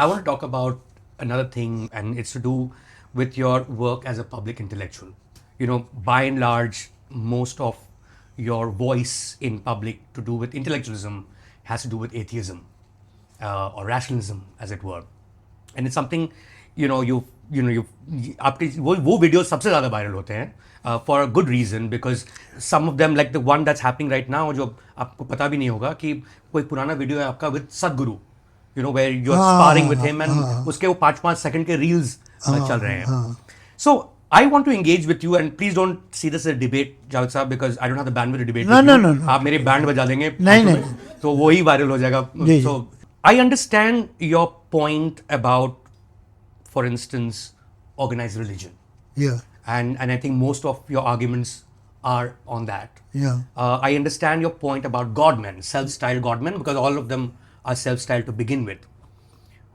I want to talk about another thing, and it's to do with your work as a public intellectual. You know, by and large, most of your voice in public to do with intellectualism has to do with atheism or rationalism, as it were. And it's something, you आपके वो videos सबसे ज़्यादा viral होते हैं for a good reason, because some of them, like the one that's happening right now, जो आपको पता भी नहीं होगा कि कोई पुराना वीडियो है आपका with सदगुरु, where you're sparring with him, and उसके वो 5-5 सेकंड के reels चल रहे हैं. So I want to engage with you, and please don't see this as a debate, Javed Saab, because I don't have the bandwidth to debate with you. No. आप मेरे band बजा देंगे, नहीं, तो वो ही वायरल हो जाएगा. So I understand your point about, for instance, organized religion. Yeah. And I think most of your arguments are on that. Yeah. I understand your point about godmen, self-styled godmen, because all of them are self-styled to begin with,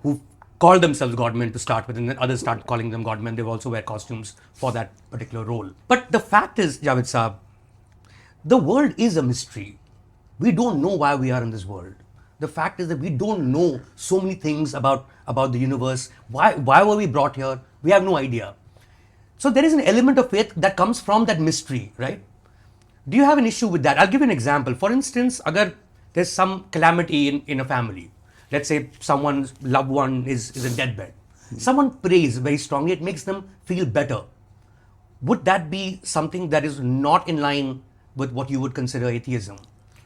who call themselves godmen to start with, and then others start calling them godmen. They also wear costumes for that particular role. But the fact is, Javed Saab, the world is a mystery. We don't know why we are in this world. The fact is that we don't know so many things about the universe. Why were we brought here? We have no idea. So there is an element of faith that comes from that mystery, right? Do you have an issue with that? I'll give you an example. For instance, agar there's some calamity in a family. Let's say someone's loved one is in deathbed. Someone prays very strongly. It makes them feel better. Would that be something that is not in line with what you would consider atheism?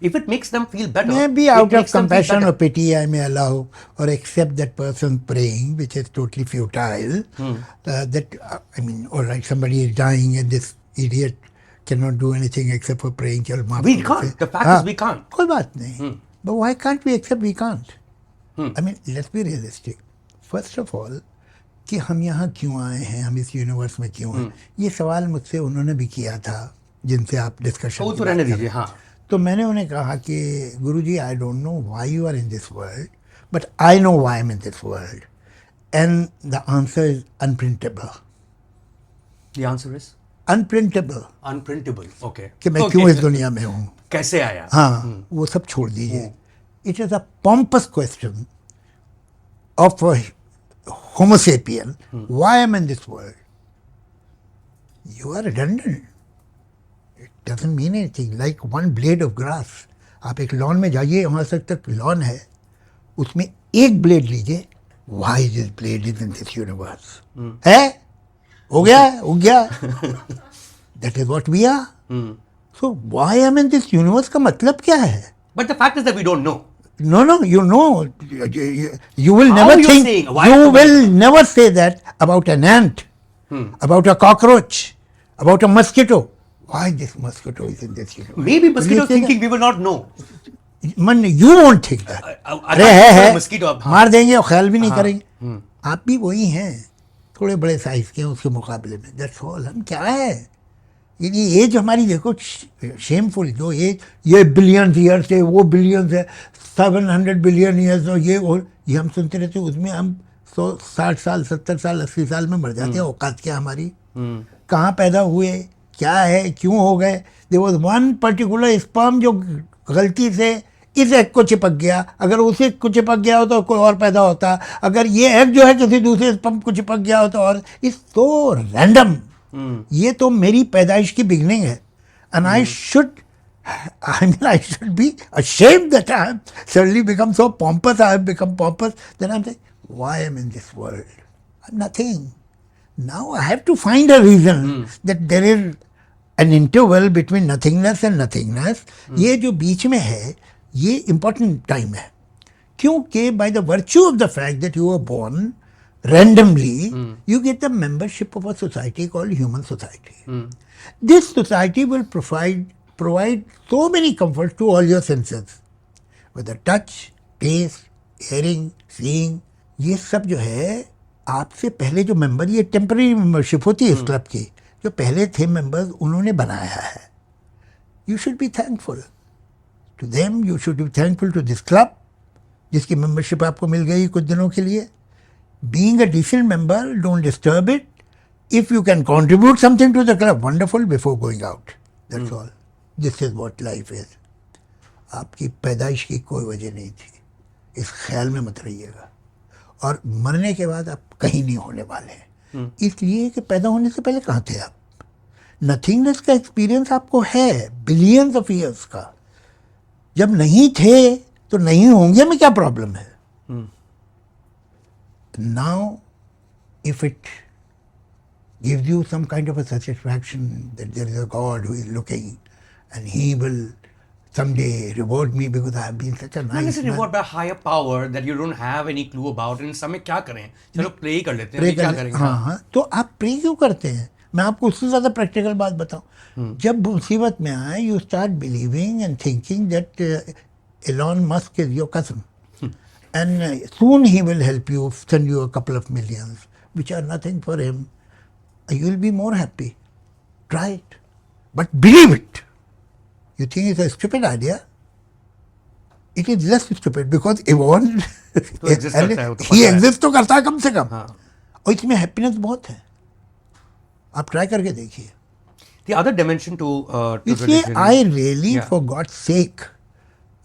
If it makes them feel better, maybe out of compassion or pity, I may allow or accept that person praying, which is totally futile. All right, somebody is dying and this idiot cannot do anything except for praying. We can't. The fact is we can't. कोई बात नहीं. But why can't we accept we can't? I mean, let's be realistic. First of all, कि हम यहाँ क्यों आए हैं, हम इस यूनिवर्स में क्यों हैं, ये सवाल मुझसे उन्होंने भी किया था, जिनसे आप डिस्कशन तो रहने दीजिए. हाँ. तो मैंने उन्हें कहा कि गुरुजी, I don't know why you are in this world, but I know why I am in this world, and the answer is unprintable. The answer is unprintable. Unprintable, okay. कि मैं क्यों इस दुनिया में हूँ, कैसे आया. हाँ, वो सब छोड़ दीजिए. It is a pompous question of homo sapien, why I am in this world. You are redundant. Doesn't mean anything. Like one blade of grass. आप एक लॉन में जाइए, वहाँ तक लॉन है, उसमें एक ब्लेड लीजिए. Why this blade is in this universe? है, हो गया, उग गया. That is what we are. So why am I in this universe का मतलब क्या है? But the fact is that we don't know. No, you know. You will never think. You will never say that about an ant, about a cockroach, about a mosquito. Why this mosquito is in this universe? Maybe mosquito thinking we will not know. Man, you won't think that. अरे है mosquito, मार देंगे और ख्याल भी नहीं करेंगे. आप भी वही हैं, थोड़े बड़े साइज के उसके मुकाबले में. That's all. हम क्या है? ये एज हमारी देखो शेमफुल. जो एज ये बिलियन ईयर्स है, वो बिलियंस है, 700 बिलियन ईयर्स, और ये हम सुनते रहते हैं. उसमें हम 60 साल 70 साल 80 साल में मर जाते हैं. औकात क्या हमारी? कहाँ पैदा हुए, क्या है, क्यों हो गए? There was one particular sperm जो गलती से इस एग को चिपक गया. अगर उसे को चिपक गया हो तो कोई और पैदा होता. अगर ये एग जो है किसी दूसरे स्पर्म को चिपक गया हो तो और. It's so random. ये तो मेरी पैदाइश की बिगनिंग है. And I should be ashamed that I have suddenly become so pompous. I have become pompous. Then I'm saying, why am I in this world? I'm nothing. Now I have to find a reason that there is an interval between nothingness and nothingness. ये जो बीच में है, ये important time है. क्योंकि by the virtue of the fact that you were born randomly, you get the membership of a society called human society. This society will provide so many comforts to all your senses, whether touch, taste, hearing, seeing. ये सब जो है आपसे पहले जो member, ये temporary membership होती है इस क्लब की, जो पहले थे मेंबर्स उन्होंने बनाया है. You should be thankful to them. You should be thankful to this club जिसकी मेंबरशिप आपको मिल गई कुछ दिनों के लिए. Being a decent member, don't disturb it. If you can contribute something to the club, wonderful, before going out. That's all. This is what life is. आपकी पैदाइश की कोई वजह नहीं थी, इस ख्याल में मत रहिएगा. और मरने के बाद आप कहीं नहीं होने वाले हैं। इसलिए कि पैदा होने से पहले कहाँ थे आप? नथिंगनेस का एक्सपीरियंस आपको है बिलियंस ऑफ ईयर्स का। जब नहीं थे तो नहीं होंगे में क्या प्रॉब्लम है? Now if it gives you some kind of a satisfaction that there is a God who is looking and he will someday reward me because I have been such a Not nice necessarily man. reward by a higher power that you don't have any clue about. इन समय क्या करें? चलो pray कर लेते हैं, Pray अभी क्या कर करेंगे? हाँ हाँ, तो आप प्रे क्यों करते हैं? मैं आपको उससे ज़्यादा प्रैक्टिकल बात बताऊं। जब मुसीबत में आए, you start believing and thinking that Elon Musk is your cousin and soon he will help you, send you a couple of millions which are nothing for him. You will be more happy. Try it, but believe it. You think it's a stupid idea? It is less stupid because Yvonne तो exist करता है, वो तो he पता है। exist तो करता है कम से कम, हाँ। और इसमें हैप्पीनेस बहुत है। आप ट्राई करके देखिए। The other dimension to इसलिए religion. I really, Yeah. for God's sake,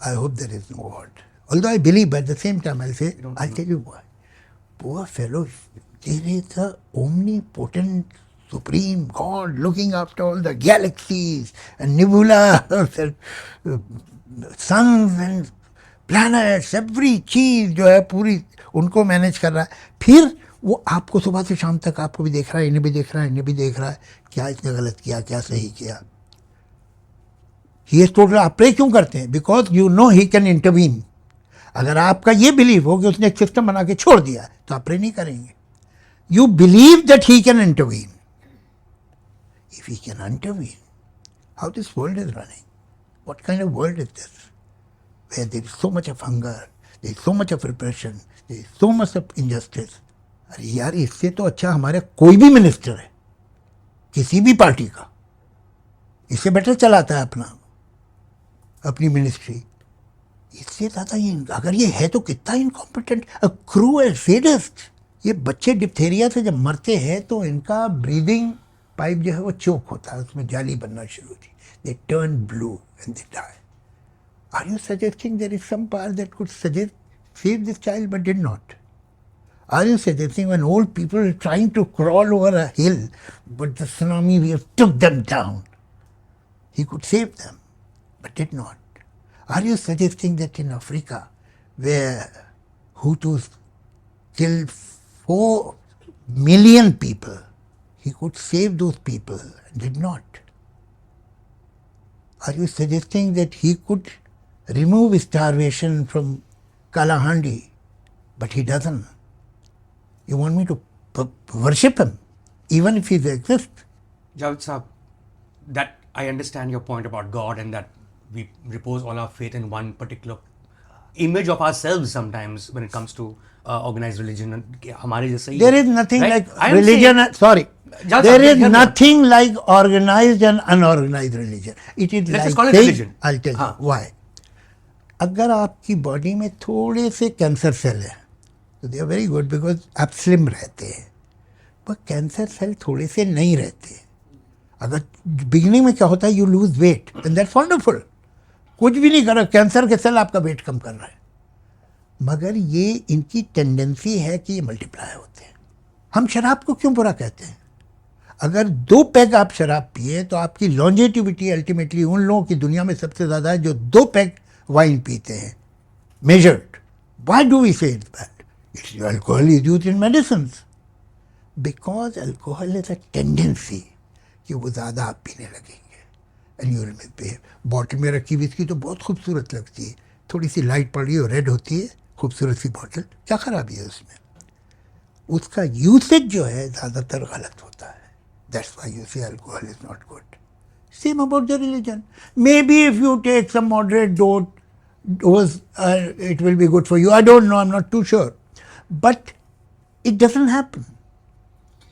I hope there is no God. Although I believe, but at the same time, I'll say, I'll tell you why. Poor fellow, there is a omnipotent, supreme God looking after all the galaxies and nebulas and suns and planets, every चीज जो है पूरी उनको manage कर रहा है। फिर वो आपको सुबह से शाम तक आपको भी देख रहा है, इन्हें भी देख रहा है, इन्हें भी देख रहा है, क्या इसने गलत किया, क्या सही किया। ये टोटल आप प्रे क्यों करते हैं? Because you know he can intervene. अगर आपका ये बिलीव हो कि उसने एक सिस्टम बना के छोड़ दिया तो आप प्रे नहीं करेंगे। You believe that he can intervene. If he can intervene, how this world is running? What kind of world is this where there is so much of hunger, there is so much of repression, there is so much of injustice? अरे यार, इससे तो अच्छा हमारे कोई भी minister है किसी भी पार्टी का, इससे बेटर चलाता है अपनी मिनिस्ट्री। इससे ज़्यादा ये, अगर ये है तो कितना इनकॉम्पिटेंट, क्रूएल सैडिस्ट। ये बच्चे डिप्थेरिया से जब मरते हैं तो इनका ब्रीदिंग पाइप जो है वो चोक होता है, उसमें जाली बनना शुरू होती है, they turn blue and they die. Are you suggesting there is some power that could save this child but did not? Are you suggesting when old people are trying to crawl over a hill, but the tsunami wave took them down, he could save them but did not? Are you suggesting that in Africa, where Hutus killed 4 million people, he could save those people and did not? Are you suggesting that he could remove starvation from Kalahandi, but he doesn't? You want me to worship him, even if he exists? Javed Saab, that I understand your point about God and that we repose all our faith in one particular image of ourselves sometimes when it comes to organized religion. हमारे जैसे ही, There is nothing right? like I am religion. saying- Sorry. Javed There Saab, is hear me out. nothing like organized and unorganized religion. It is Let's like just call it saying, religion. I'll tell हाँ. you why. अगर आपकी body में थोड़े से cancer cell है तो they are very good because आप slim रहते हैं, पर कैंसर सेल थोड़े से नहीं रहते। अगर बिगिनिंग में क्या होता है, you lose weight and that's wonderful, कुछ भी नहीं कर रहा, कैंसर के सेल आपका वेट कम कर रहा है, मगर ये इनकी टेंडेंसी है कि ये मल्टीप्लाई होते हैं। हम शराब को क्यों बुरा कहते हैं? अगर 2 पैग आप शराब पिए तो आपकी लॉन्जेटिविटी अल्टीमेटली उन लोगों की दुनिया में सबसे ज़्यादा है जो 2 पैग वाइन पीते हैं, measured. Why do we say it's bad? It's alcohol is used in medicines. Because alcohol is a tendency कि वो ज़्यादा आप पीने लगेंगे and you will misbehave. Bottle में रखी विस्की तो बहुत खूबसूरत लगती है, थोड़ी सी लाइट पड़ रही है, रेड होती है, खूबसूरत सी बॉटल, क्या खराबी है उसमें? उसका यूसेज जो है ज़्यादातर गलत होता है। That's why you say alcohol is not good. Same about the religion. Maybe if you take some moderate dose, it will be good for you. I don't know, I'm not too sure. But it doesn't happen.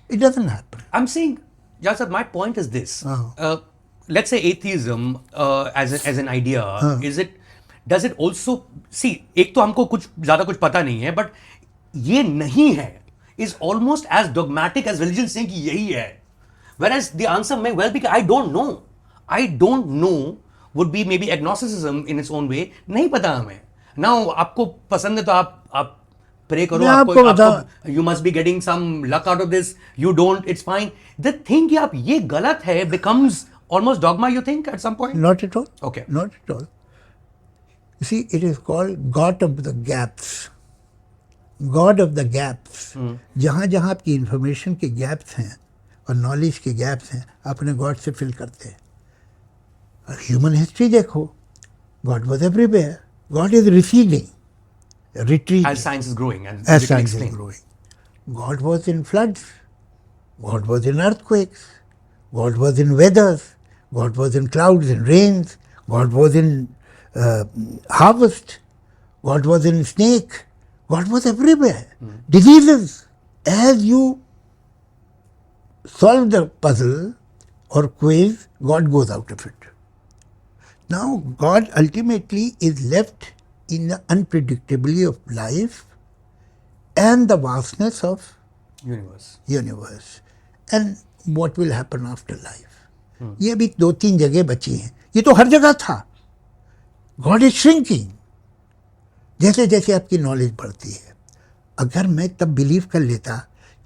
It doesn't happen. I'm saying, Javed Saab, my point is this. Let's say atheism as an idea, does it also, see, एक तो हमको कुछ ज़्यादा कुछ पता नहीं है, but ये नहीं है is almost as dogmatic as religion saying कि यही है. Whereas the answer may well be I don't know. I don't know would be maybe agnosticism in its own way. नहीं पता हमें. Now आपको पसंद है तो आप प्रे करो, मैं आपको आपको you must be getting some luck out of this, you don't, it's fine. The thing कि आप ये गलत है becomes almost dogma, you think, at some point? Not at all. Okay. Not at all. You see, it is called God of the gaps. God of the gaps. जहाँ जहाँ आपकी information के gaps हैं और नॉलेज के gaps हैं, अपने God से फिल करते हैं. और ह्यूमन हिस्ट्री देखो, God was everywhere. God is receding, retreating. As science is growing, and As you can science is explain. growing. God was in floods. God was in earthquakes. God was in weathers. God was in clouds and rains. God was in harvest. God was in snake. God was everywhere. Diseases. As you solve the puzzle or quiz, God goes out of it. Now, God ultimately is left in the unpredictability of life and the vastness of universe and what will happen after life. ये भी 2-3 जगह बची हैं. ये तो हर जगह था. God is shrinking. जैसे जैसे आपकी नॉलेज बढ़ती है. अगर मैं तब बिलीव कर लेता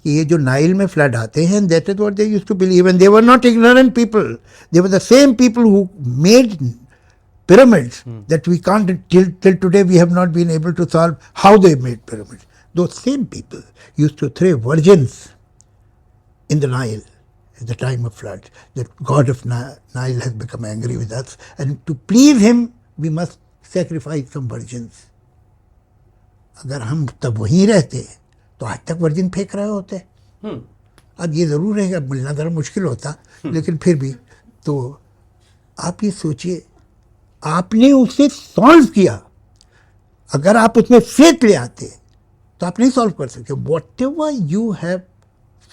कि ये जो नाइल में फ्लड आते हैं, that is what they used to believe, and they were not ignorant people. They were the same people who made pyramids that we can't, till today we have not been able to solve how they made pyramids. Those same people used to throw virgins in the Nile at the time of flood. The god of Nile has become angry with us, and to please him we must sacrifice some virgins. अगर हम तब वहीं रहते तो आज तक virgin फेंक रहे होते. अब ये ज़रूर है कि अब मिलना ज़रा मुश्किल होता, लेकिन फिर भी. तो आप ये सोचिए, आपने उसे सॉल्व किया. अगर आप उसमें फेथ ले आते तो आप नहीं सॉल्व कर सकते. Whatever you have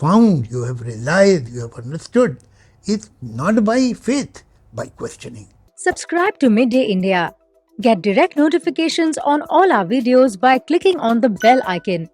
found, you have realised, you have understood, it's not by faith, by questioning. Subscribe to Midday India. Get direct notifications on all our videos by clicking on the bell icon.